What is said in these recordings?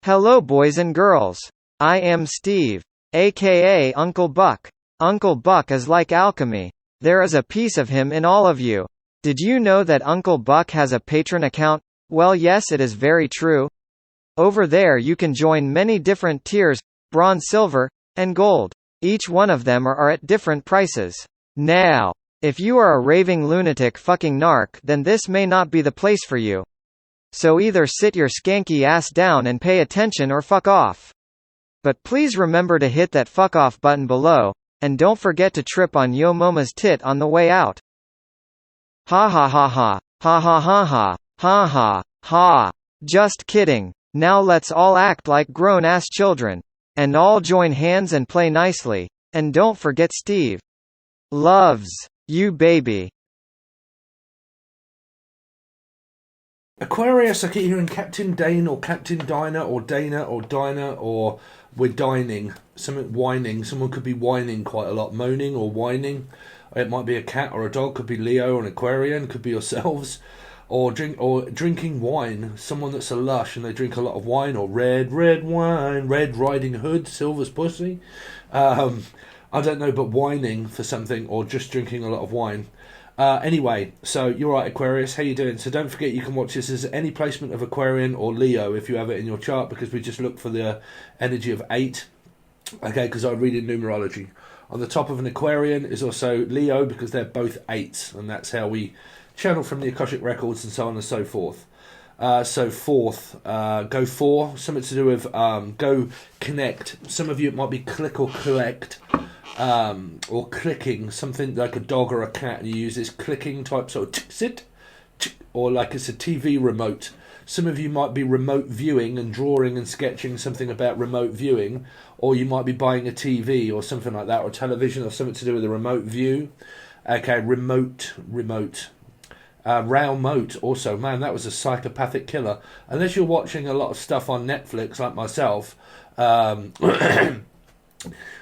Hello boys and girls. I am Steve, aka Uncle Buck. Uncle Buck is like alchemy. There is a piece of him in all of you. Did you know that Uncle Buck has a Patreon account? Well, yes, it is very true. Over there you can join many different tiers, bronze, silver, and gold. Each one of them are at different prices. Now, if you are a raving lunatic fucking narc, then this may not be the place for you. So either sit your skanky ass down and pay attention or fuck off. But please remember to hit that fuck off button below, and don't forget to trip on Yo Moma's tit on the way out. Ha ha ha ha, ha ha ha ha, ha ha, ha. Just kidding. Now let's all act like grown-ass children. And all join hands and play nicely. And don't forget Steve loves you, baby. Aquarius, I keep hearing Captain Dane or Captain Diner or Dana or Diner or we're dining. Something whining. Someone could be whining quite a lot. Moaning or whining. It might be a cat or a dog. Could be Leo or an Aquarian. Could be yourselves. Or drinking wine. Someone that's a lush and they drink a lot of wine. Or red wine. Red Riding Hood. Silver's pussy. I don't know, but whining for something or just drinking a lot of wine. Anyway, so you're right, Aquarius, how you doing? So don't forget you can watch this as any placement of Aquarian or Leo if you have it in your chart, because we just look for the energy of 8, okay, because I read in numerology. On the top of an Aquarian is also Leo, because they're both 8s, and that's how we channel from the Akashic Records and so on and so forth. So fourth, go for, something to do with go connect. Some of you it might be click or collect. Or clicking, something like a dog or a cat, and you use this clicking type sort of sit, or like it's a TV remote. Some of you might be remote viewing and drawing and sketching something about remote viewing, or you might be buying a TV or something like that, or television, or something to do with a remote view. Okay, remote. Railmote also, man, that was a psychopathic killer. Unless you're watching a lot of stuff on Netflix like myself,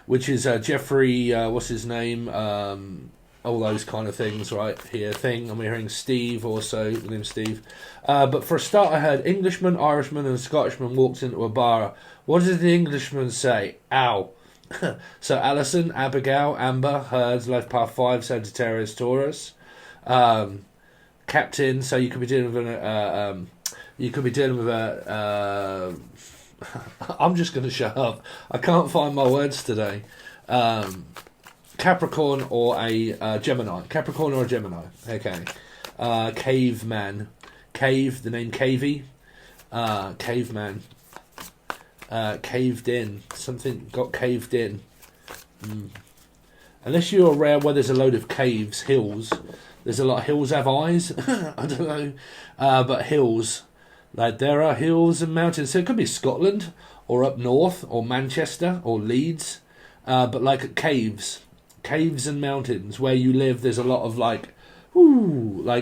which is Jeffrey, what's his name, all those kind of things right here, I'm hearing Steve also, the name Steve. But for a start I heard Englishman, Irishman and Scottishman walked into a bar. What did the Englishman say? Ow. So Alison, Abigail, Amber, Herds, Life Path 5, Sagittarius, Taurus. Captain, so you could be dealing with a I'm just going to shut up. I can't find my words today. Capricorn or a Gemini. Capricorn or a Gemini. Okay. Caveman. Cave, the name Cavey. Caveman. Caved in. Something got caved in. Unless you're around where there's a load of caves, hills. There's a lot of hills have eyes. I don't know. But hills. Like there are hills and mountains, so it could be Scotland or up north or Manchester or Leeds, but like caves and mountains where you live. There's a lot of like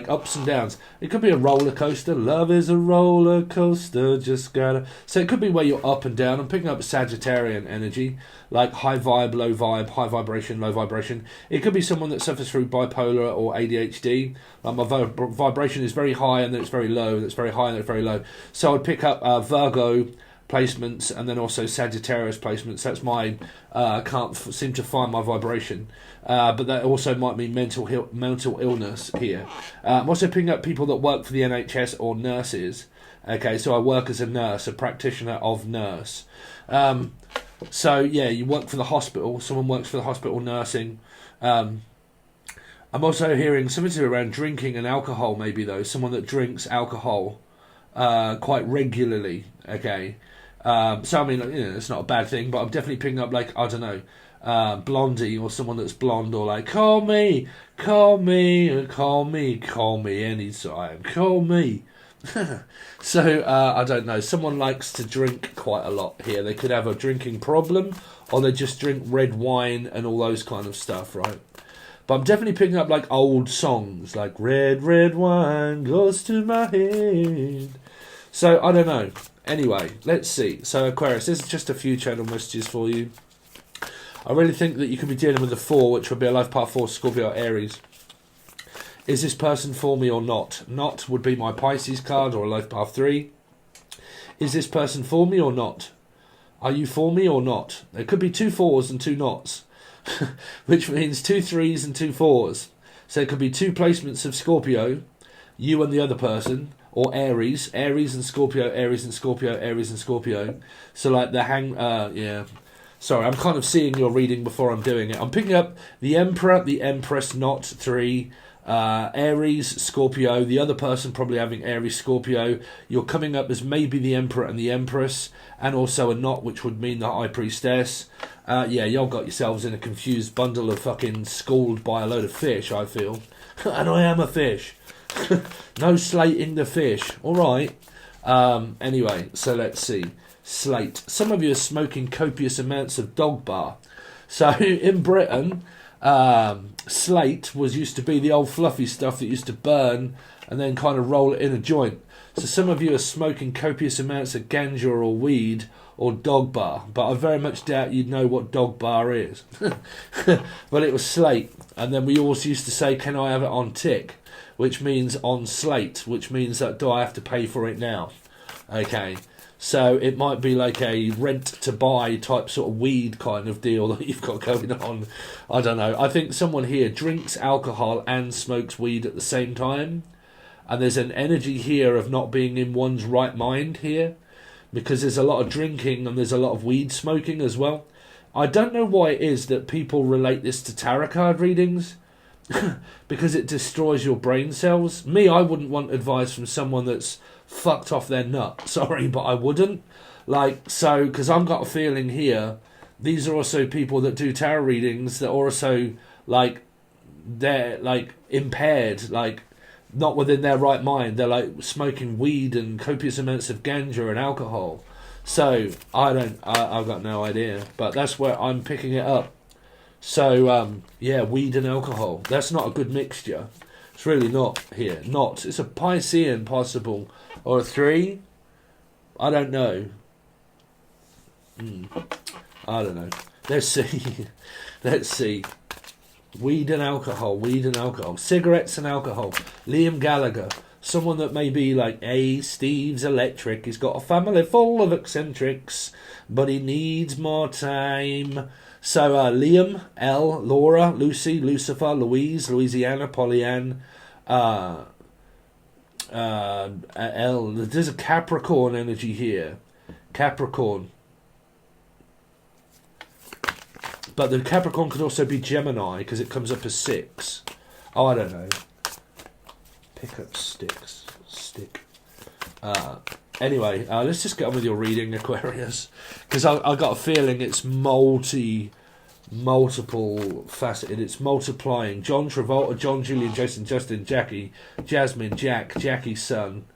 ups and downs. It could be a roller coaster. Love is a roller coaster, just gotta. So it could be where you're up and down. I'm picking up Sagittarian energy, like high vibe, low vibe, high vibration, low vibration. It could be someone that suffers through bipolar or ADHD. Like my vibration is very high and then it's very low, and it's very high and then it's very low. So I'd pick up Virgo placements and then also Sagittarius placements. That's my can't seem to find my vibration, but that also might mean mental illness here. I'm also picking up people that work for the NHS or nurses. Okay, so I work as a nurse, a practitioner of nurse. So yeah, you work for the hospital. Someone works for the hospital nursing. I'm also hearing something to do around drinking and alcohol. Maybe though, someone that drinks alcohol quite regularly. Okay. So I mean, it's not a bad thing, but I'm definitely picking up like, I don't know, Blondie or someone that's blonde, or like call me anytime, call me. So I don't know, someone likes to drink quite a lot here. They could have a drinking problem, or they just drink red wine and all those kind of stuff, right? But I'm definitely picking up like old songs, like red wine goes to my head. So I don't know. Anyway, let's see. So Aquarius, this is just a few channel messages for you. I really think that you could be dealing with a 4, which would be a life path 4, Scorpio, Aries. Is this person for me or not? Not would be my Pisces card or a life path 3. Is this person for me or not? Are you for me or not? There could be 2 4s and 2 knots, which means 2 3s and 2 4s. So it could be 2 placements of Scorpio, you and the other person, or Aries and Scorpio, Aries and Scorpio, Aries and Scorpio. So like the yeah. Sorry, I'm kind of seeing your reading before I'm doing it. I'm picking up the Emperor, the Empress, knot 3, Aries, Scorpio, the other person probably having Aries, Scorpio. You're coming up as maybe the Emperor and the Empress, and also a knot, which would mean the High Priestess. Yeah, y'all got yourselves in a confused bundle of fucking schooled by a load of fish, I feel. And I am a fish. No slating the fish. Alright. Anyway, so let's see. Slate. Some of you are smoking copious amounts of dog bar. So in Britain, slate used to be the old fluffy stuff that used to burn and then kind of roll it in a joint. So some of you are smoking copious amounts of ganja or weed or dog bar, but I very much doubt you'd know what dog bar is. But it was slate, and then we always used to say, can I have it on tick, which means on slate, which means that do I have to pay for it now? Okay. So it might be like a rent to buy type sort of weed kind of deal that you've got going on. I don't know. I think someone here drinks alcohol and smokes weed at the same time. And there's an energy here of not being in one's right mind here. Because there's a lot of drinking and there's a lot of weed smoking as well. I don't know why it is that people relate this to tarot card readings. Because it destroys your brain cells. Me, I wouldn't want advice from someone that's fucked off their nut. Sorry, but I wouldn't. Like, so, because I've got a feeling here, these are also people that do tarot readings that are also, like, they're, like, impaired, like, not within their right mind. They're, like, smoking weed and copious amounts of ganja and alcohol. So, I've got no idea. But that's where I'm picking it up. So, yeah, weed and alcohol. That's not a good mixture. It's really not here. Not. It's a Piscean possible. Or a 3? I don't know. I don't know. Let's see. Let's see. Weed and alcohol. Weed and alcohol. Cigarettes and alcohol. Liam Gallagher. Someone that may be like, hey, Steve's electric. He's got a family full of eccentrics, but he needs more time. So Liam, L, Laura, Lucy, Lucifer, Louise, Louisiana, Pollyann, L. There's a Capricorn energy here. Capricorn. But the Capricorn could also be Gemini because it comes up as 6. Oh, I don't know. Pick up sticks. Stick. Anyway, let's just get on with your reading, Aquarius. Because I got a feeling it's multiple faceted. It's multiplying. John Travolta, John, Julian, Jason, Justin, Jackie, Jasmine, Jack, Jackie's son.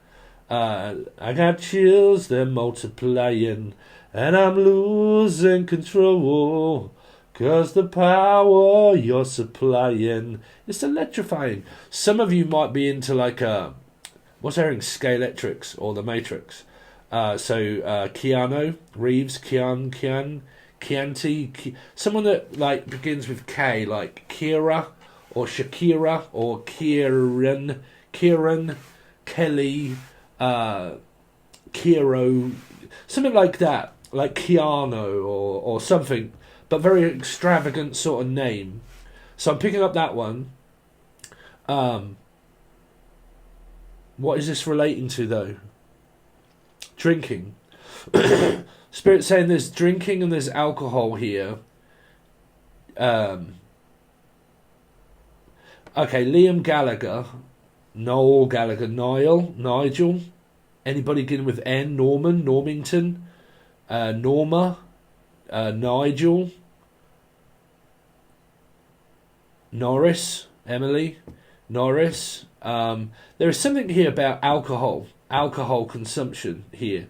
I got chills, they're multiplying. And I'm losing control. 'Cause the power you're supplying, it's electrifying. Some of you might be into like what's airing Scalextrics or The Matrix. Keanu Reeves, Chianti, someone that like begins with K, like Kira or Shakira or Kieran, Kelly, Kiro, something like that, like Keanu or something. But very extravagant sort of name. So I'm picking up that one. What is this relating to, though? Drinking. Spirit saying there's drinking and there's alcohol here. Okay, Liam Gallagher. Noel Gallagher. Nigel. Anybody beginning with N? Norman. Normington. Norma. Nigel, Norris, Emily, Norris. There is something here about alcohol consumption here.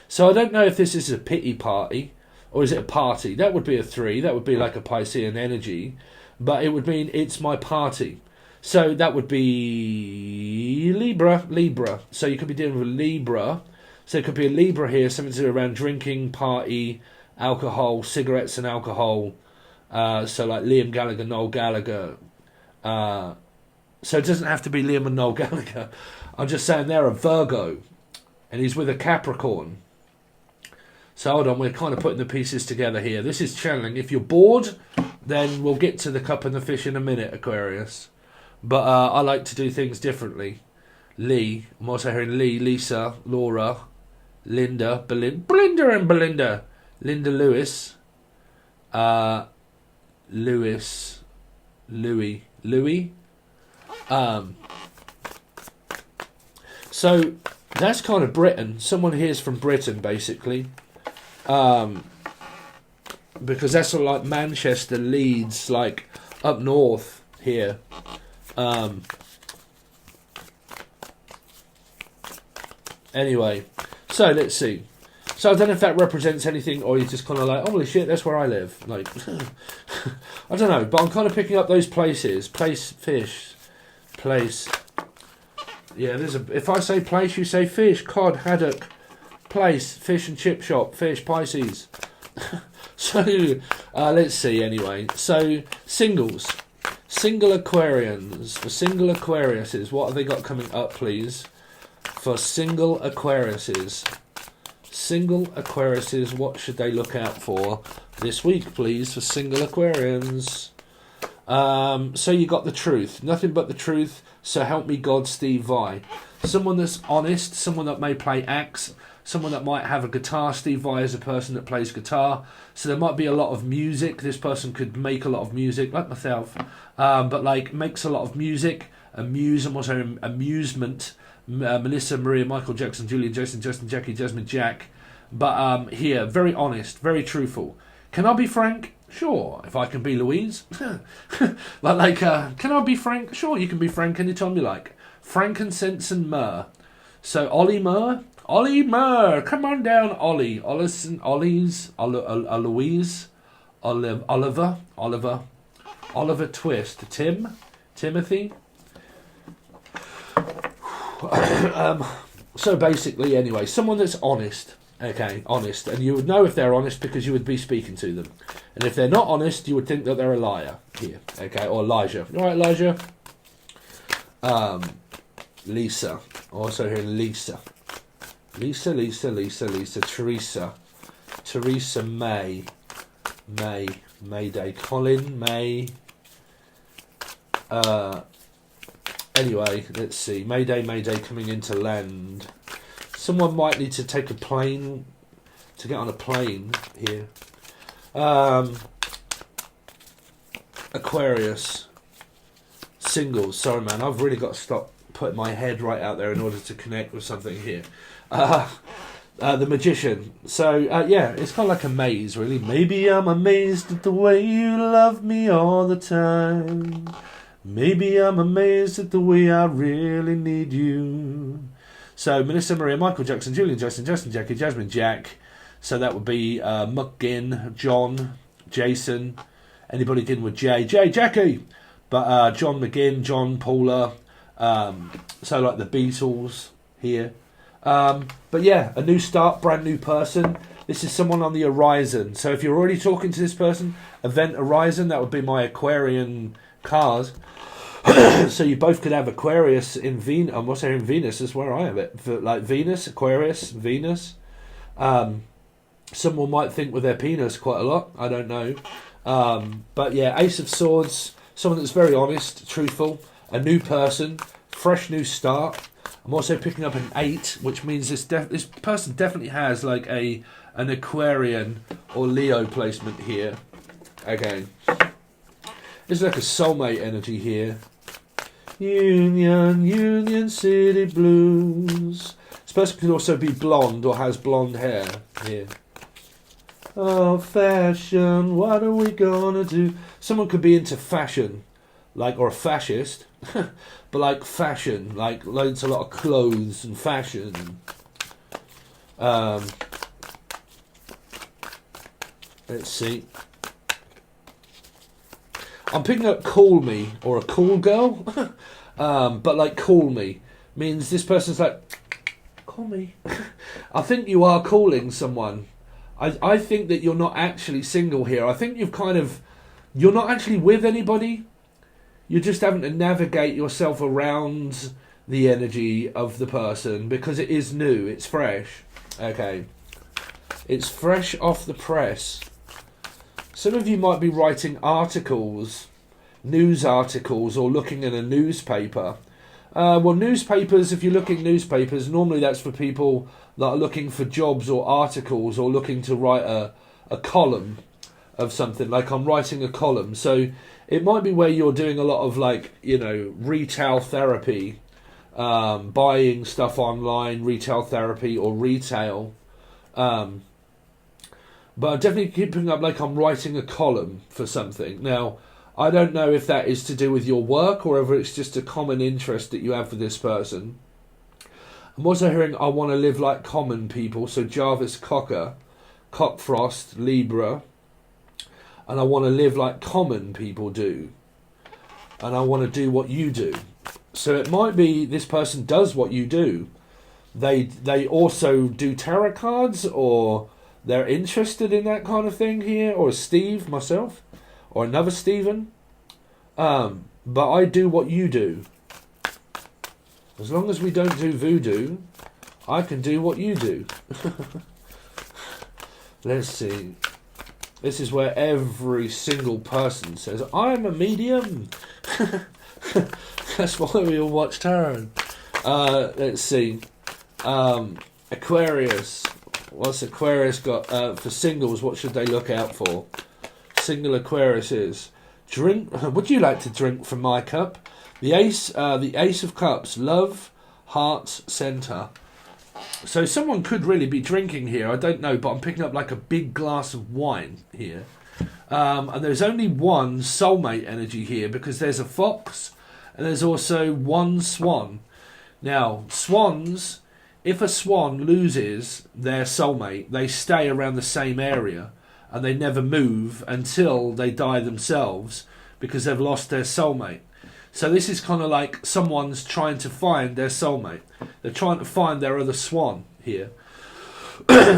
So I don't know if this is a pity party or is it a party. That would be a 3. That would be like a Piscean energy, but it would mean it's my party. So that would be Libra. So you could be dealing with Libra. So it could be a Libra here, something to do around drinking, party, alcohol, cigarettes and alcohol. So like Liam Gallagher, Noel Gallagher. So it doesn't have to be Liam and Noel Gallagher. I'm just saying they're a Virgo and he's with a Capricorn. So hold on, we're kind of putting the pieces together here. This is channeling. If you're bored, then we'll get to the cup and the fish in a minute, Aquarius. But I like to do things differently. Lee, I'm also hearing Lee, Lisa, Laura, Linda, Belinda and Belinda, Linda Lewis, Louis. So that's kind of Britain. Someone here's from Britain, basically. Because that's sort of like Manchester, Leeds, like up north here. Anyway, so let's see. So I don't know if that represents anything, or you're just kind of like, holy shit, that's where I live. Like, I don't know, but I'm kind of picking up those places. Place, fish, place. Yeah, there's a. If I say place, you say fish, cod, haddock, place, fish and chip shop, fish, Pisces. So let's see. Anyway, so singles, single Aquarians, for single Aquariuses. What have they got coming up, please? For single Aquariuses. Single Aquariuses, what should they look out for this week, please, for single Aquarians? So you got the truth. Nothing but the truth. So help me God, Steve Vai. Someone that's honest, someone that may play axe, someone that might have a guitar. Steve Vai is a person that plays guitar. So there might be a lot of music. This person could make a lot of music, like myself. But like makes a lot of music. I'm also amusement. Melissa, Maria, Michael Jackson, Julian, Jason, Justin, Jackie, Jasmine, Jack. But here, very honest, very truthful. Can I be frank? Sure. If I can be Louise. But like, can I be frank? Sure, you can be frank anytime you like. Frankincense and myrrh. So Ollie Myrrh. Come on down, Ollie. Louise. Oliver Twist. Timothy. So basically, anyway, someone that's honest, okay, honest, and you would know if they're honest because you would be speaking to them, and if they're not honest, you would think that they're a liar here, okay, or Elijah. All right, Elijah. Lisa, also here, Lisa, Teresa, Mayday, Colin, May. Anyway, let's see. Mayday coming into land. Someone might need to take a plane, to get on a plane here. Aquarius. Singles. Sorry, man. I've really got to stop putting my head right out there in order to connect with something here. The Magician. So, yeah, it's kind of like a maze, really. Maybe I'm amazed at the way you love me all the time. Maybe I'm amazed at the way I really need you. So, Melissa, Maria, Michael Jackson, Julian, Justin, Jackie, Jasmine, Jack. So that would be Muckgin, John, Jason. Anybody dealing with Jackie. But John McGinn, John, Paula. So like the Beatles here. But yeah, a new start, brand new person. This is someone on the horizon. So if you're already talking to this person, Event Horizon, that would be my Aquarian card. So you both could have Aquarius in Venus. I'm also in Venus. That's where I have it. For, like Venus, Aquarius, Venus. Someone might think with their penis quite a lot. I don't know. But yeah, Ace of Swords. Someone that's very honest, truthful. A new person. Fresh new start. I'm also picking up an 8, which means this person definitely has like an Aquarian or Leo placement here. Okay. There's like a soulmate energy here. Union City Blues. This person could also be blonde or has blonde hair here. Oh, fashion, what are we gonna do? Someone could be into fashion, like, or a fascist, but like fashion, like loads, a lot of clothes and fashion. Let's see. I'm picking up call me or a cool girl, but like call me means this person's like, call me. I think you are calling someone. I think that you're not actually single here. I think you're not actually with anybody. You're just having to navigate yourself around the energy of the person because it is new, it's fresh. Okay. It's fresh off the press. Some of you might be writing articles, news articles, or looking at a newspaper. Well, newspapers, if you're looking at newspapers, normally that's for people that are looking for jobs or articles or looking to write a column of something. Like I'm writing a column. So it might be where you're doing a lot of, like, you know, retail therapy, buying stuff online, retail therapy or retail. But I'm definitely keeping up like I'm writing a column for something. Now, I don't know if that is to do with your work or whether it's just a common interest that you have for this person. I'm also hearing I want to live like common people. So Jarvis Cocker, Cockfrost, Libra. And I want to live like common people do. And I want to do what you do. So it might be this person does what you do. They also do tarot cards, or they're interested in that kind of thing here. Or Steve, myself. Or another Stephen. But I do what you do. As long as we don't do voodoo, I can do what you do. Let's see. This is where every single person says, I'm a medium. That's why we all watch tarot. Let's see. Aquarius. What's Aquarius got for singles? What should they look out for? Single Aquarius is drink. Would you like to drink from my cup? The Ace of Cups, love, hearts, center. So someone could really be drinking here. I don't know, but I'm picking up like a big glass of wine here. And there's only one soulmate energy here because there's a fox and there's also one swan. Now, swans, if a swan loses their soulmate, they stay around the same area and they never move until they die themselves because they've lost their soulmate. So this is kind of like someone's trying to find their soulmate. They're trying to find their other swan here.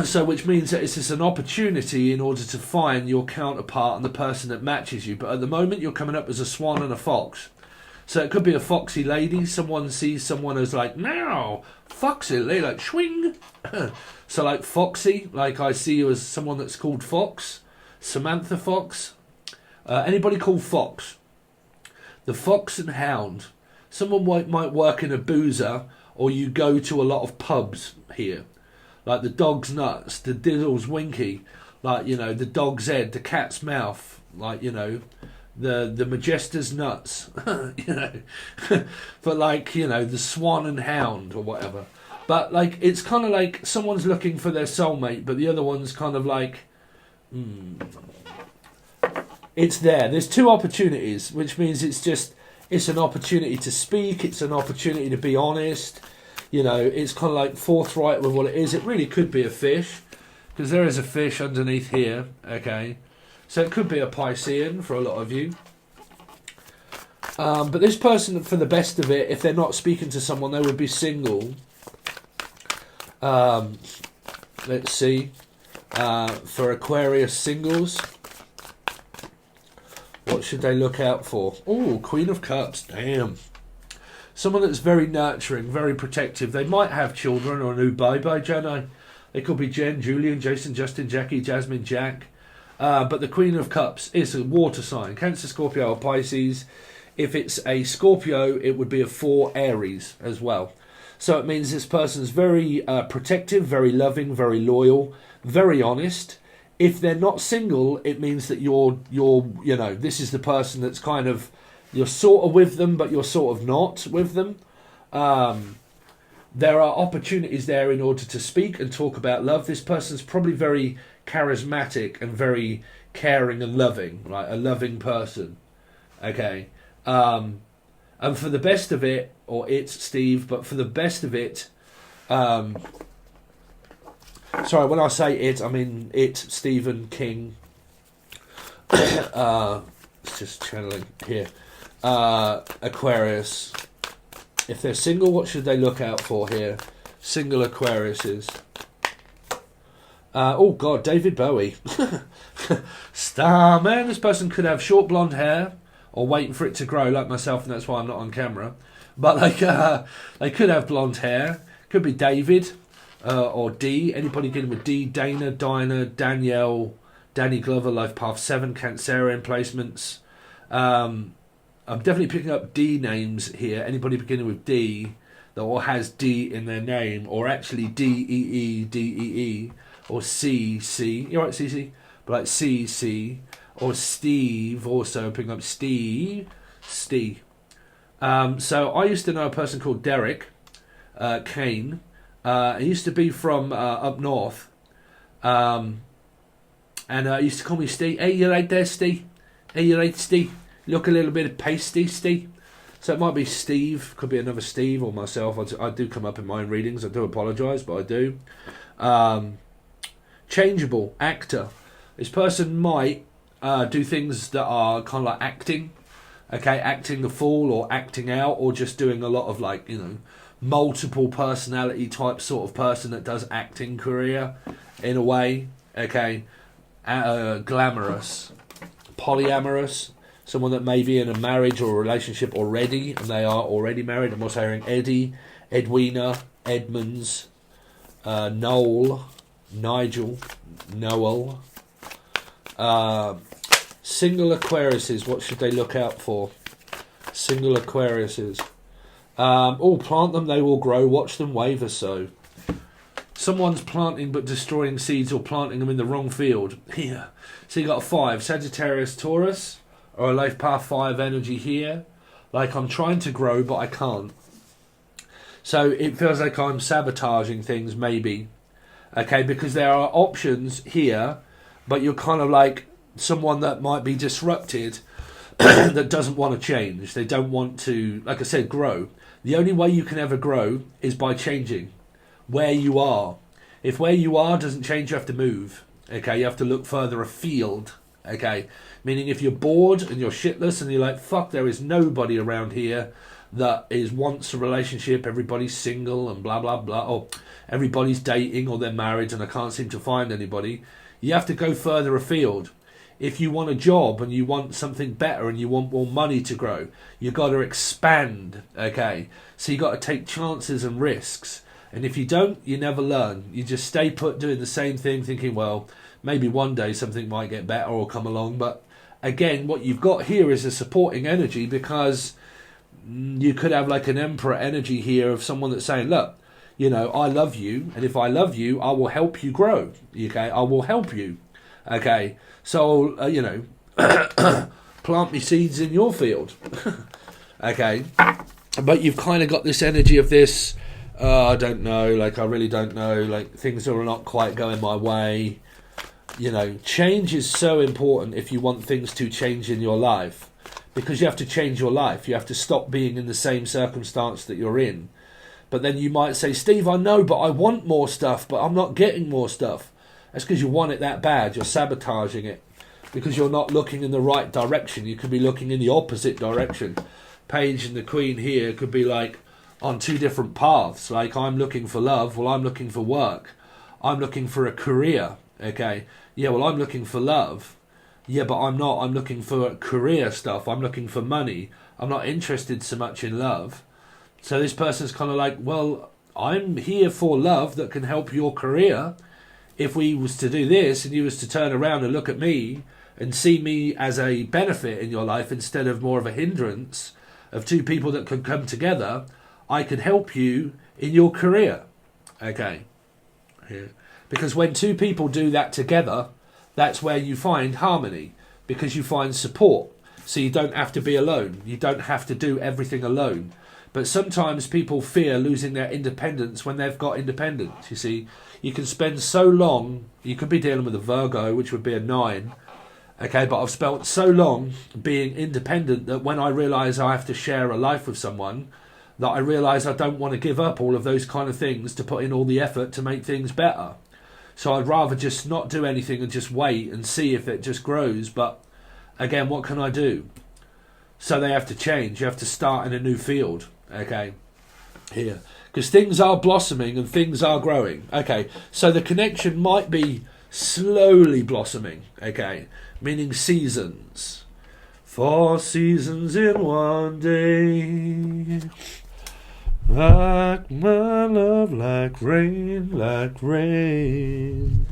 So which means that it's just an opportunity in order to find your counterpart and the person that matches you. But at the moment you're coming up as a swan and a fox. So it could be a foxy lady. Someone sees someone as like, now, foxy lady, like swing. So like foxy, like I see you as someone that's called Fox. Samantha Fox. Anybody called Fox? The Fox and Hound. Someone might work in a boozer, or you go to a lot of pubs here. Like the Dog's Nuts, the Diddle's Winky, like, you know, the Dog's Head, the Cat's Mouth, like, you know, the Majester's Nuts, you know. But like, you know, the Swan and Hound or whatever. But like, it's kind of like someone's looking for their soulmate, but the other one's kind of like, it's there. There's two opportunities, which means it's an opportunity to speak. It's an opportunity to be honest. You know, it's kind of like forthright with what it is. It really could be a fish, because there is a fish underneath here. Okay, so it could be a Piscean for a lot of you. But this person, for the best of it, if they're not speaking to someone, they would be single. Let's see. For Aquarius singles, what should they look out for? Oh, Queen of Cups. Damn. Someone that's very nurturing, very protective. They might have children or a new baby, Jenny. They could be Jen, Julian, Jason, Justin, Jackie, Jasmine, Jack. But the Queen of Cups is a water sign. Cancer, Scorpio or Pisces. If it's a Scorpio, it would be a 4 Aries as well. So it means this person's very protective, very loving, very loyal, very honest. If they're not single, it means that you're you know, this is the person that's kind of, you're sort of with them, but you're sort of not with them. There are opportunities there in order to speak and talk about love. This person's probably very charismatic and very caring and loving, right? A loving person. Okay. And for the best of it, or it's Steve, but for the best of it, sorry, when I say it, I mean it, Stephen King. It's just channeling here. Aquarius. If they're single, what should they look out for here? Single Aquariuses. Oh God, David Bowie. Starman. This person could have short blonde hair, or waiting for it to grow like myself, and that's why I'm not on camera. But like, they could have blonde hair. Could be David. or D. Anybody beginning with D? Dana, Dinah, Danielle, Danny Glover, Life Path 7, Cancerian placements. I'm definitely picking up D names here. Anybody beginning with D that all has D in their name, or actually D-E-E, or C. You're right, C. But like C, or Steve, also picking up Steve. So I used to know a person called Derek Kane. He used to be from up north. And he used to call me Steve. Hey, you right there, Steve? Hey, you right, Steve? Look a little bit pasty, Steve. So it might be Steve. Could be another Steve or myself. I do come up in my own readings. I do apologise, but I do. Changeable actor. This person might do things that are kind of like acting. Okay, acting the fool or acting out, or just doing a lot of like, you know, multiple personality type sort of person that does acting career in a way. Okay, glamorous, polyamorous, someone that may be in a marriage or a relationship already, and they are already married. I'm also hearing Eddie, Edwina, Edmonds, Noel, Nigel, Noel. Single Aquariuses, what should they look out for? Single Aquariuses. Plant them, they will grow. Watch them waver sow. Someone's planting but destroying seeds, or planting them in the wrong field. Here. So you got a 5. Sagittarius, Taurus, or a Life Path 5 energy here. Like I'm trying to grow, but I can't. So it feels like I'm sabotaging things, maybe. Okay, because there are options here, but you're kind of like someone that might be disrupted that doesn't want to change. They don't want to, like I said, grow. The only way you can ever grow is by changing where you are. If where you are doesn't change, you have to move. Okay, you have to look further afield. Okay, meaning if you're bored and you're shitless and you're like, fuck, there is nobody around here that wants a relationship, everybody's single and blah blah blah, or everybody's dating or they're married and I can't seem to find anybody, you have to go further afield. If you want a job and you want something better and you want more money to grow, you got to expand. Okay, so you got to take chances and risks, and if you don't, you never learn. You just stay put doing the same thing, thinking, well, maybe one day something might get better or come along. But again, what you've got here is a supporting energy, because you could have like an emperor energy here of someone that's saying, look, you know, I love you, and if I love you, I will help you grow. Okay, I will help you. Okay, so, you know, plant me seeds in your field. Okay, but you've kind of got this energy of this, I don't know, like I really don't know, like things are not quite going my way. You know, change is so important if you want things to change in your life, because you have to change your life. You have to stop being in the same circumstance that you're in. But then you might say, Steve, I know, but I want more stuff, but I'm not getting more stuff. That's because you want it that bad. You're sabotaging it because you're not looking in the right direction. You could be looking in the opposite direction. Page and the Queen here could be like on two different paths. Like, I'm looking for love. Well, I'm looking for work. I'm looking for a career. Okay. Yeah, well, I'm looking for love. Yeah, but I'm not. I'm looking for career stuff. I'm looking for money. I'm not interested so much in love. So this person's kind of like, well, I'm here for love that can help your career. If we was to do this and you was to turn around and look at me and see me as a benefit in your life instead of more of a hindrance of two people that could come together, I could help you in your career. Okay. Yeah. Because when two people do that together, that's where you find harmony, because you find support. So you don't have to be alone. You don't have to do everything alone. But sometimes people fear losing their independence when they've got independence. You see, you can spend so long, you could be dealing with a Virgo, which would be a 9. Okay, but I've spent so long being independent that when I realise I have to share a life with someone, that I realise I don't want to give up all of those kind of things to put in all the effort to make things better. So I'd rather just not do anything and just wait and see if it just grows. But again, what can I do? So they have to change. You have to start in a new field. Okay, here. Because things are blossoming and things are growing. Okay, so the connection might be slowly blossoming. Okay, meaning seasons. 4 seasons in one day. Like my love, like rain, like rain.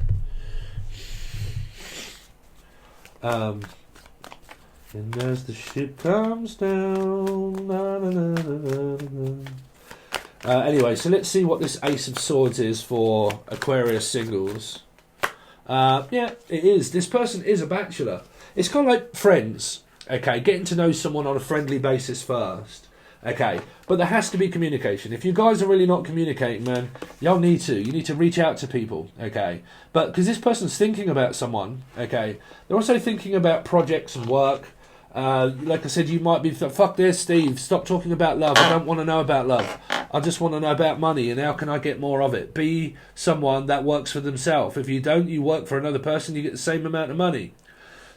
And as the ship comes down. Na, na, na, na, na, na. Anyway, so let's see what this Ace of Swords is for Aquarius singles. Yeah, it is. This person is a bachelor. It's kind of like friends. Okay, getting to know someone on a friendly basis first. Okay, but there has to be communication. If you guys are really not communicating, man, y'all need to. You need to reach out to people, okay? But because this person's thinking about someone, okay, they're also thinking about projects and work. Like I said, you might be, fuck this, Steve, stop talking about love. I don't want to know about love. I just want to know about money and how can I get more of it. Be someone that works for themselves. If you don't, you work for another person, you get the same amount of money.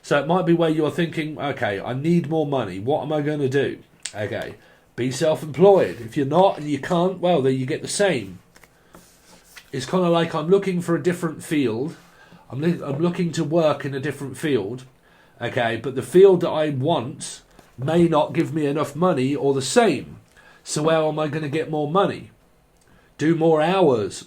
So it might be where you're thinking, okay, I need more money. What am I going to do? Okay. Be self-employed. If you're not and you can't, well, then you get the same. It's kind of like I'm looking for a different field. I'm looking to work in a different field. Okay, but the field that I want may not give me enough money or the same. So how am I going to get more money? Do more hours.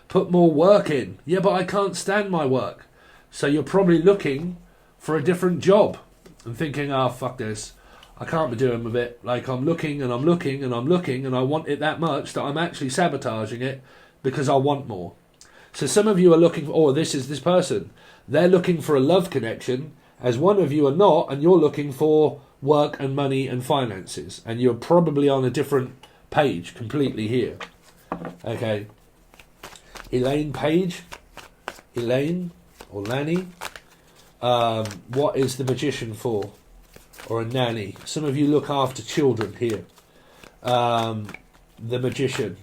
Put more work in. Yeah, but I can't stand my work. So you're probably looking for a different job and thinking, oh, fuck this. I can't be doing with it. Like, I'm looking and I'm looking and I'm looking and I want it that much that I'm actually sabotaging it because I want more. So some of you are looking for, oh, this is this person. They're looking for a love connection, as one of you are not, and you're looking for work and money and finances. And you're probably on a different page completely here. Okay. Elaine Page. Elaine or Lanny. What is the Magician for? Or a nanny. Some of you look after children here. The Magician.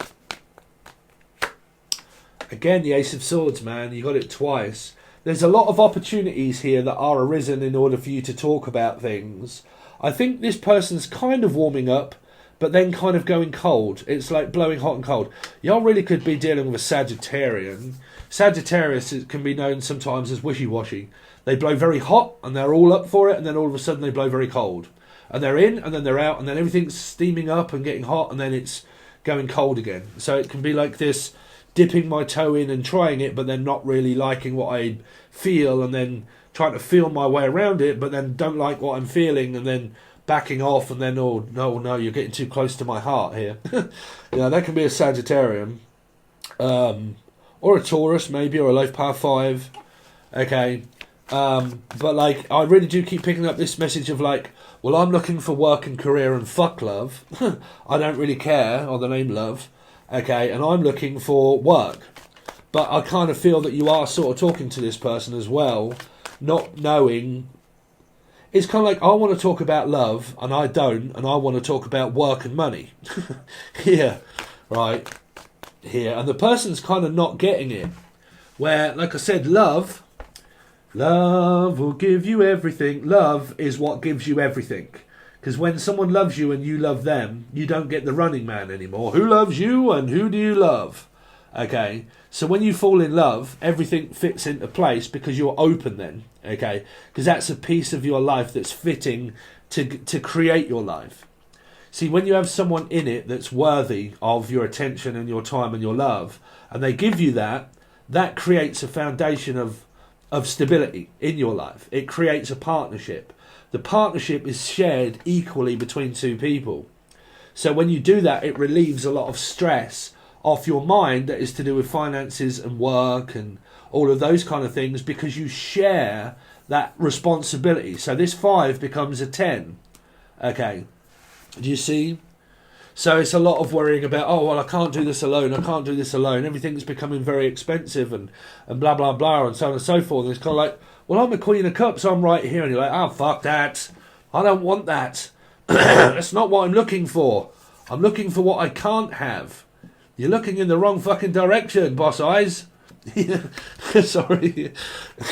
Again, the Ace of Swords, man. You got it twice. There's a lot of opportunities here that are arisen in order for you to talk about things. I think this person's kind of warming up, but then kind of going cold. It's like blowing hot and cold. Y'all really could be dealing with a Sagittarian. Sagittarius can be known sometimes as wishy-washy. They blow very hot and they're all up for it, and then all of a sudden they blow very cold. And they're in and then they're out, and then everything's steaming up and getting hot, and then it's going cold again. So it can be like this, dipping my toe in and trying it, but then not really liking what I feel, and then trying to feel my way around it, but then don't like what I'm feeling, and then backing off, and then, oh, no, you're getting too close to my heart here. That can be a Sagittarian. Or a Taurus, maybe, or a Life Path 5. Okay. But like, I really do keep picking up this message of like, well, I'm looking for work and career and fuck love. I don't really care, or the name love. Okay, and I'm looking for work. But I kind of feel that you are sort of talking to this person as well, not knowing. It's kind of like, I want to talk about love, and I don't, and I want to talk about work and money. Here, right, here. And the person's kind of not getting it. Where, like I said, love will give you everything. Love is what gives you everything. Because when someone loves you and you love them, you don't get the Running Man anymore. Who loves you and who do you love? Okay, so when you fall in love, everything fits into place because you're open then. Okay, because that's a piece of your life that's fitting to create your life. See, when you have someone in it that's worthy of your attention and your time and your love, and they give you that, that creates a foundation of stability in your life. It creates a partnership. The partnership is shared equally between two people. So when you do that, it relieves a lot of stress off your mind that is to do with finances and work and all of those kind of things, because you share that responsibility. So this 5 becomes a 10. Okay. Do you see? So it's a lot of worrying about, oh, well, I can't do this alone. I can't do this alone. Everything's becoming very expensive and blah, blah, blah, and so on and so forth. And it's kind of like, well, I'm a Queen of Cups. I'm right here. And you're like, oh, fuck that. I don't want that. That's not what I'm looking for. I'm looking for what I can't have. You're looking in the wrong fucking direction, boss eyes. Sorry.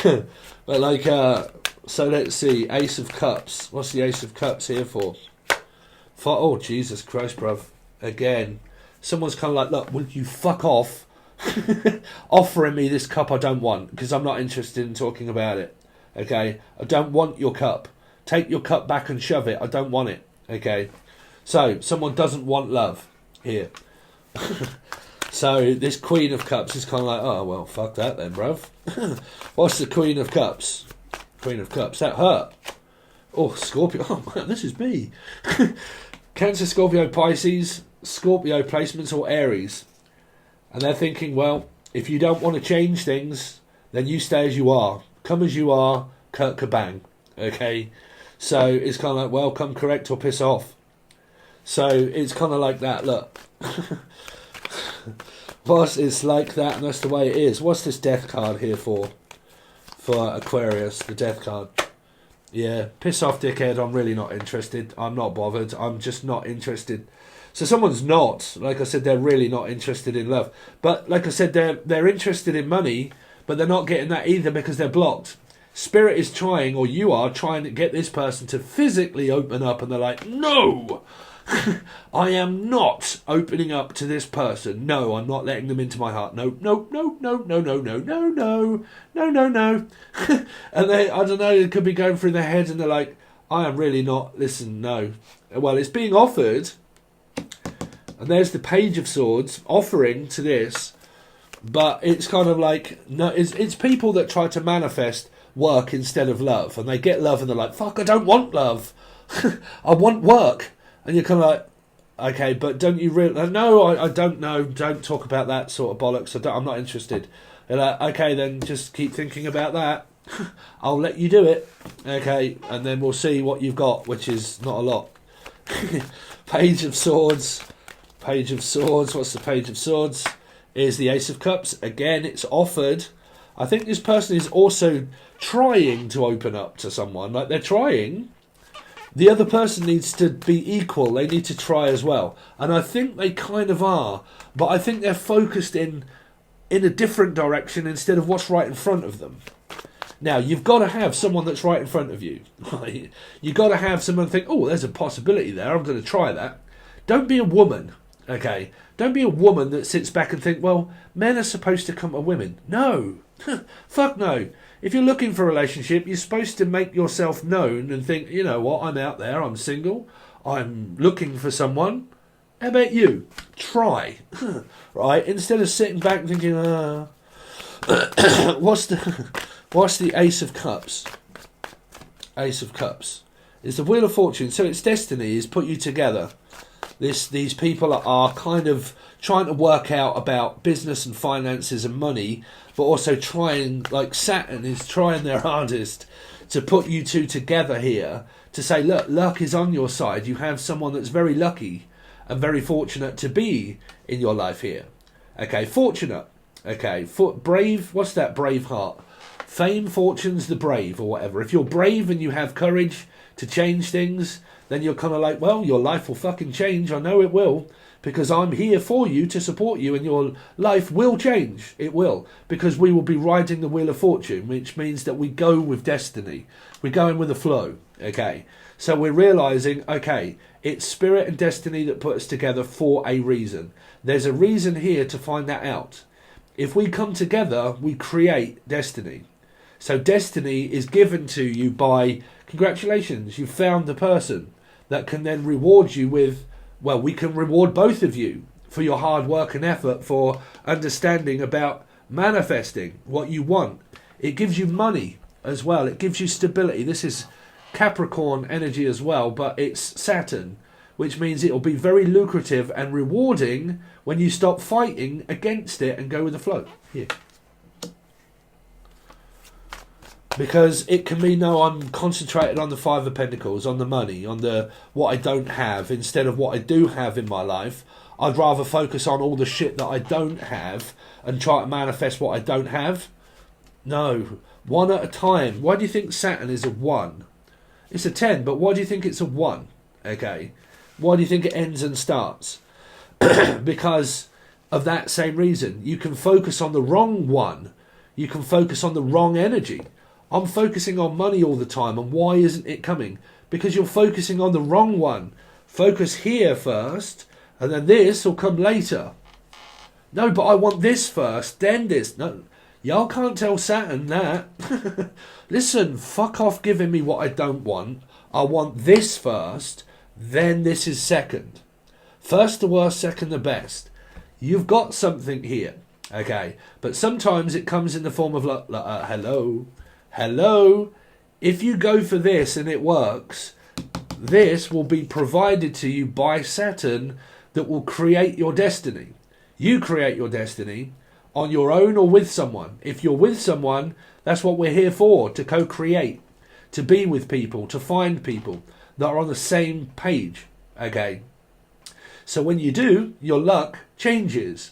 But like, so let's see. Ace of Cups. What's the Ace of Cups here for? Oh, Jesus Christ, bruv. Again. Someone's kind of like, look, will you fuck off offering me this cup I don't want, because I'm not interested in talking about it. Okay? I don't want your cup. Take your cup back and shove it. I don't want it. Okay? So, someone doesn't want love. here. So this Queen of Cups is kind of like, oh, well, fuck that then, bruv. What's the Queen of Cups? Queen of Cups, that hurt. Oh, Scorpio. Oh, man, this is me. Cancer, Scorpio, Pisces, Scorpio placements or Aries. And they're thinking, well, if you don't want to change things, then you stay as you are. Come as you are, Kurt Kabang. Okay? So it's kind of like, well, come correct or piss off. So it's kind of like that, look. Boss, it's like that, and that's the way it is. What's this death card here for? For Aquarius, the death card. Yeah, piss off, dickhead. I'm really not interested. I'm not bothered. I'm just not interested. So someone's not, like I said, they're really not interested in love. But like I said, they're interested in money, but they're not getting that either because they're blocked. Spirit is trying, or you are trying to get this person to physically open up, and they're like, no! I am not opening up to this person. No, I'm not letting them into my heart. No, no, no, no, no, no, no, no, no, no, no, no. And they, I don't know, it could be going through their head and they're like, I am really not, listen, no. Well, it's being offered, and there's the Page of Swords offering to this, but it's kind of like, no, it's people that try to manifest work instead of love, and they get love and they're like, fuck, I don't want love. I want work. And you're kind of like, okay, but don't you really... No, I don't know. Don't talk about that sort of bollocks. I'm not interested. You're like, okay, then just keep thinking about that. I'll let you do it. Okay, and then we'll see what you've got, which is not a lot. Page of Swords. Page of Swords. What's the Page of Swords? Is the Ace of Cups. Again, it's offered. I think this person is also trying to open up to someone. Like, they're trying... The other person needs to be equal. They need to try as well. And I think they kind of are. But I think they're focused in a different direction instead of what's right in front of them. Now, you've got to have someone that's right in front of you. Right? You've got to have someone think, oh, there's a possibility there. I'm going to try that. Don't be a woman. Okay? Don't be a woman that sits back and think, well, men are supposed to come to women. No. Fuck no. If you're looking for a relationship, you're supposed to make yourself known and think, you know what, I'm out there, I'm single, I'm looking for someone. How about you? Try. Right? Instead of sitting back and thinking, what's the Ace of Cups? Ace of Cups. It's the Wheel of Fortune. So it's destiny, is put you together. These people are kind of trying to work out about business and finances and money, but also trying, like Saturn is trying their hardest to put you two together here, to say, look, luck is on your side. You have someone that's very lucky and very fortunate to be in your life here. Okay, fortunate. Okay, brave, what's that? Brave heart. Fame, fortune's the brave, or whatever. If you're brave and you have courage to change things, then you're kind of like, well, your life will fucking change. I know it will, because I'm here for you to support you, and your life will change. It will, because we will be riding the Wheel of Fortune, which means that we go with destiny. We're going with the flow, okay? So we're realising, okay, it's spirit and destiny that put us together for a reason. There's a reason here to find that out. If we come together, we create destiny. So destiny is given to you by, congratulations, you've found the person that can then reward you with, well, we can reward both of you for your hard work and effort, for understanding about manifesting what you want. It gives you money as well. It gives you stability. This is Capricorn energy as well, but it's Saturn, which means it'll be very lucrative and rewarding when you stop fighting against it and go with the flow. Here. Because it can mean, no, I'm concentrated on the Five of Pentacles, on the money, on the what I don't have, instead of what I do have in my life. I'd rather focus on all the shit that I don't have and try to manifest what I don't have. No, one at a time. Why do you think Saturn is a 1? It's a 10, but why do you think it's a 1? Okay. Why do you think it ends and starts? Because of that same reason. You can focus on the wrong one. You can focus on the wrong energy. I'm focusing on money all the time, and why isn't it coming? Because you're focusing on the wrong one. Focus here first, and then this will come later. No, but I want this first, then this. No, y'all can't tell Saturn that. Listen, fuck off giving me what I don't want. I want this first, then this is second. First the worst, second the best. You've got something here, okay? But sometimes it comes in the form of hello, hello. If you go for this and it works, this will be provided to you by Saturn that will create your destiny. You create your destiny on your own or with someone. If you're with someone, that's what we're here for, to co-create, to be with people, to find people that are on the same page, okay? So when you do, your luck changes.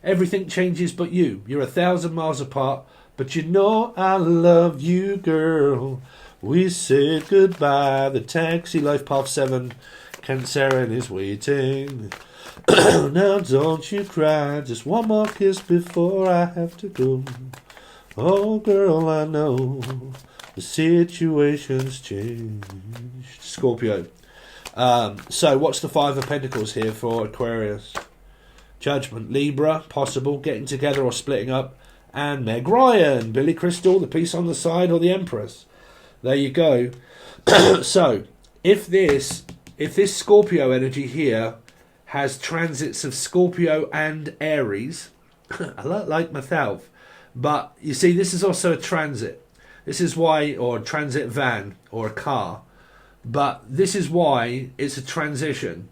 Everything changes but you. You're 1,000 miles apart, but you know I love you, girl. We said goodbye. The taxi, life path 7, Cancerian is waiting. Now don't you cry, just one more kiss before I have to go. Oh girl, I know the situation's changed. Scorpio. So what's the 5 of Pentacles here for Aquarius? Judgment. Libra, possible, getting together or splitting up. And Meg Ryan, Billy Crystal, the Peace on the Side, or the Empress. There you go. So if this Scorpio energy here has transits of Scorpio and Aries, I like myself, but you see, this is also a transit. This is why, or a transit van or a car, but this is why it's a transition.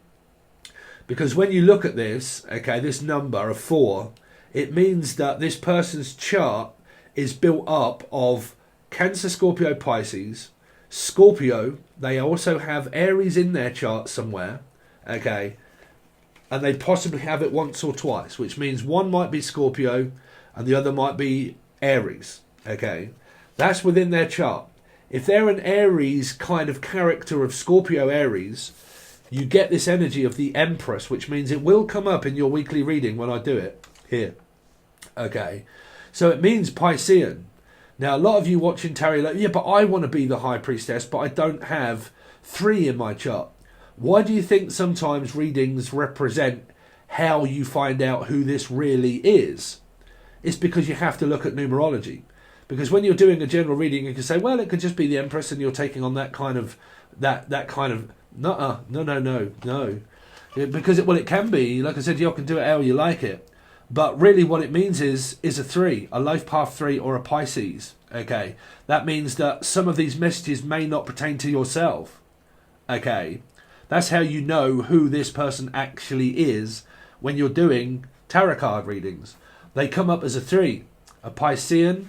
Because when you look at this, okay, this number of 4, it means that this person's chart is built up of Cancer, Scorpio, Pisces, Scorpio. They also have Aries in their chart somewhere, okay, and they possibly have it once or twice, which means one might be Scorpio and the other might be Aries, okay. That's within their chart. If they're an Aries kind of character of Scorpio Aries, you get this energy of the Empress, which means it will come up in your weekly reading when I do it here. Okay, so it means Piscean. Now, a lot of you watching tarot, like, yeah, but I want to be the High Priestess, but I don't have 3 in my chart. Why do you think sometimes readings represent how you find out who this really is? It's because you have to look at numerology. Because when you're doing a general reading, you can say, well, it could just be the Empress, and you're taking on that kind of no. Because it can be, like I said, you can do it how you like it. But really what it means is a 3, a life path 3 or a Pisces. Okay, that means that some of these messages may not pertain to yourself. Okay, that's how you know who this person actually is when you're doing tarot card readings. They come up as a 3, a Piscean,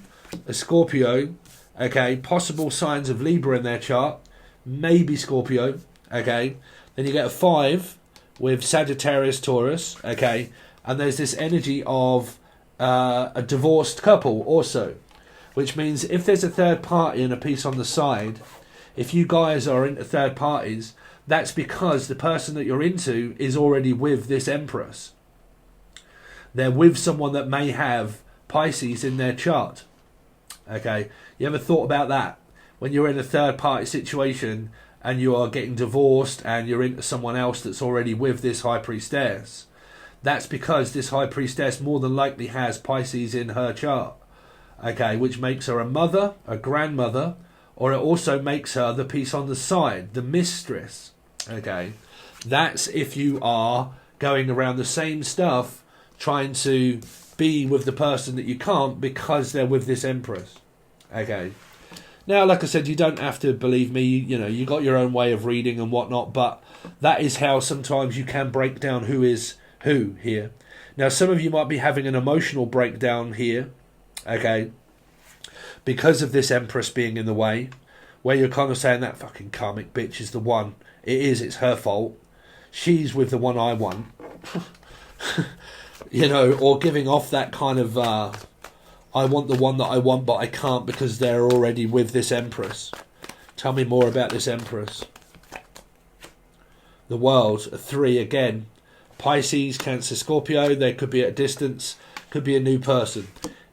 a Scorpio, okay, possible signs of Libra in their chart, maybe Scorpio, okay. Then you get a 5 with Sagittarius, Taurus, okay, and there's this energy of a divorced couple also, which means if there's a third party and a piece on the side, if you guys are into third parties, that's because the person that you're into is already with this Empress. They're with someone that may have Pisces in their chart. Okay, you ever thought about that? When you're in a third party situation and you are getting divorced and you're into someone else that's already with this High Priestess, that's because this High Priestess more than likely has Pisces in her chart. Okay, which makes her a mother, a grandmother, or it also makes her the piece on the side, the mistress. Okay, that's if you are going around the same stuff trying to be with the person that you can't because they're with this Empress. Okay, now like I said, you don't have to believe me, you know, you got your own way of reading and whatnot, but that is how sometimes you can break down who is who here. Now some of you might be having an emotional breakdown here, okay, because of this Empress being in the way, where you're kind of saying that fucking karmic bitch is the one. It's her fault. She's with the one I want. You know, or giving off that kind of, I want the one that I want, but I can't because they're already with this Empress. Tell me more about this Empress. The World, a 3 again. Pisces, Cancer, Scorpio, they could be at a distance, could be a new person.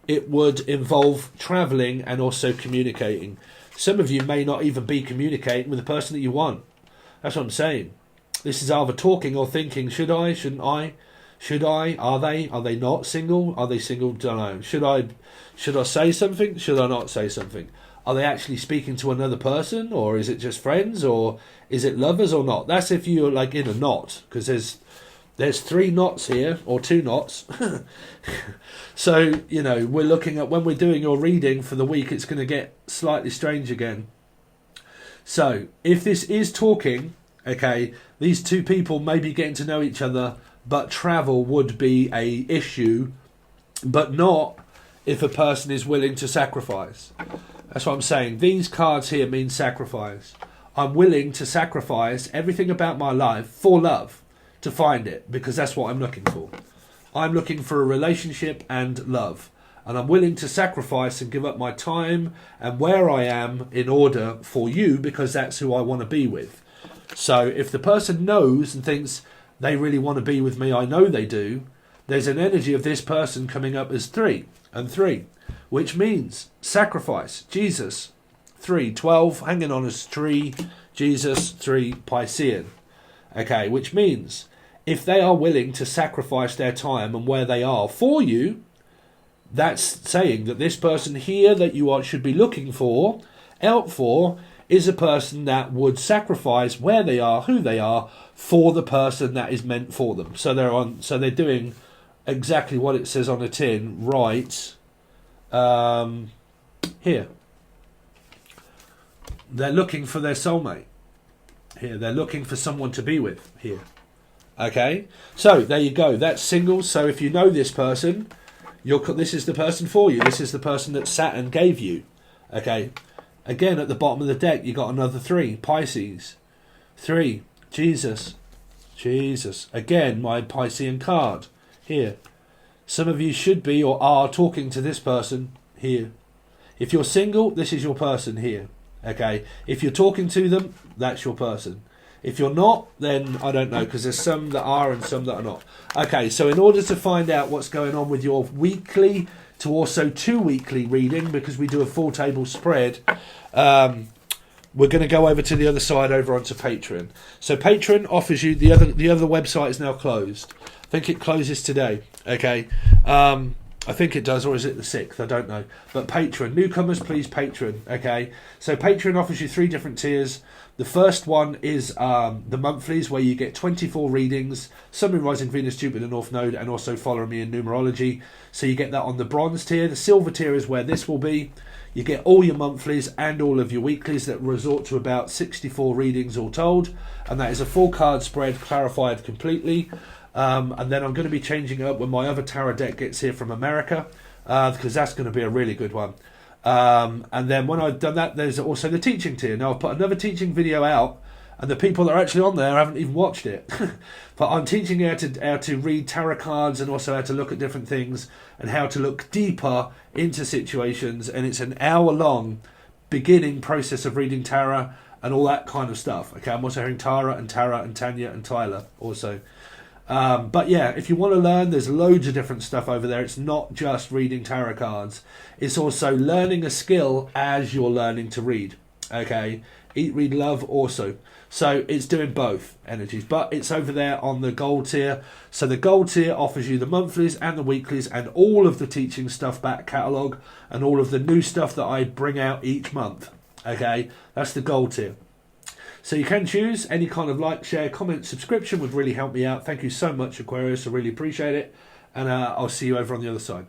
It would involve travelling and also communicating. Some of you may not even be communicating with the person that you want. That's what I'm saying. This is either talking or thinking, should I, shouldn't I? Should I? Are they not single? Are they single? Don't know. Should I say something? Should I not say something? are they actually speaking to another person, or is it just friends, or is it lovers or not? That's if you're like in a knot, because there's 3 knots here, or 2 knots. So, you know, we're looking at, when we're doing your reading for the week, it's going to get slightly strange again. So, if this is talking, okay, these 2 people may be getting to know each other, but travel would be a issue, but not if a person is willing to sacrifice. That's what I'm saying. These cards here mean sacrifice. I'm willing to sacrifice everything about my life for love to find it, because that's what I'm looking for. I'm looking for a relationship and love, and I'm willing to sacrifice and give up my time and where I am in order for you, because that's who I want to be with. So if the person knows and thinks they really want to be with me, I know they do, there's an energy of this person coming up as 3 and 3, which means sacrifice, Jesus, 3, 12, hanging on as 3, Jesus, 3, Piscean. Okay, which means if they are willing to sacrifice their time and where they are for you, that's saying that this person here that you should be looking for, out for, is a person that would sacrifice where they are, who they are, for the person that is meant for them. So they're doing exactly what it says on the tin, right here. They're looking for their soulmate. Here, they're looking for someone to be with. Here. Okay, so there you go. That's singles. So if you know this person, this is the person for you. This is the person that Saturn gave you. Okay, again at the bottom of the deck, you got another 3, Pisces, 3, Jesus, Jesus. Again, my Piscean card here. Some of you should be or are talking to this person here. If you're single, this is your person here. Okay, if you're talking to them, that's your person. If you're not, then I don't know, because there's some that are and some that are not. Okay, so in order to find out what's going on with your weekly to also 2 weekly reading, because we do a full table spread, we're going to go over to the other side, over onto Patreon. So Patreon offers you, the other website is now closed. I think it closes today. Okay, I think it does, or is it the 6th? I don't know. But Patreon, newcomers, please Patreon. Okay, so Patreon offers you 3 different tiers. The first one is the monthlies, where you get 24 readings, Sun, Moon, Rising, Venus, Jupiter, North Node, and also Follow Me in numerology. So you get that on the bronze tier. The silver tier is where this will be. You get all your monthlies and all of your weeklies that resort to about 64 readings all told. And that is a full card spread, clarified completely. And then I'm going to be changing it up when my other tarot deck gets here from America, because that's going to be a really good one. And then when I've done that, there's also the teaching tier. Now I've put another teaching video out, and the people that are actually on there haven't even watched it. But I'm teaching you how to read tarot cards, and also how to look at different things, and how to look deeper into situations. And it's an hour-long beginning process of reading tarot and all that kind of stuff. Okay, I'm also hearing Tara and Tanya and Tyler also. But yeah, if you want to learn, there's loads of different stuff over there. It's not just reading tarot cards. It's also learning a skill as you're learning to read. Okay, Eat, Read, Love also. So it's doing both energies, but it's over there on the gold tier. So the gold tier offers you the monthlies and the weeklies and all of the teaching stuff back catalogue and all of the new stuff that I bring out each month. Okay, that's the gold tier. So you can choose any kind of like, share, comment, subscription would really help me out. Thank you so much, Aquarius. I really appreciate it. And I'll see you over on the other side.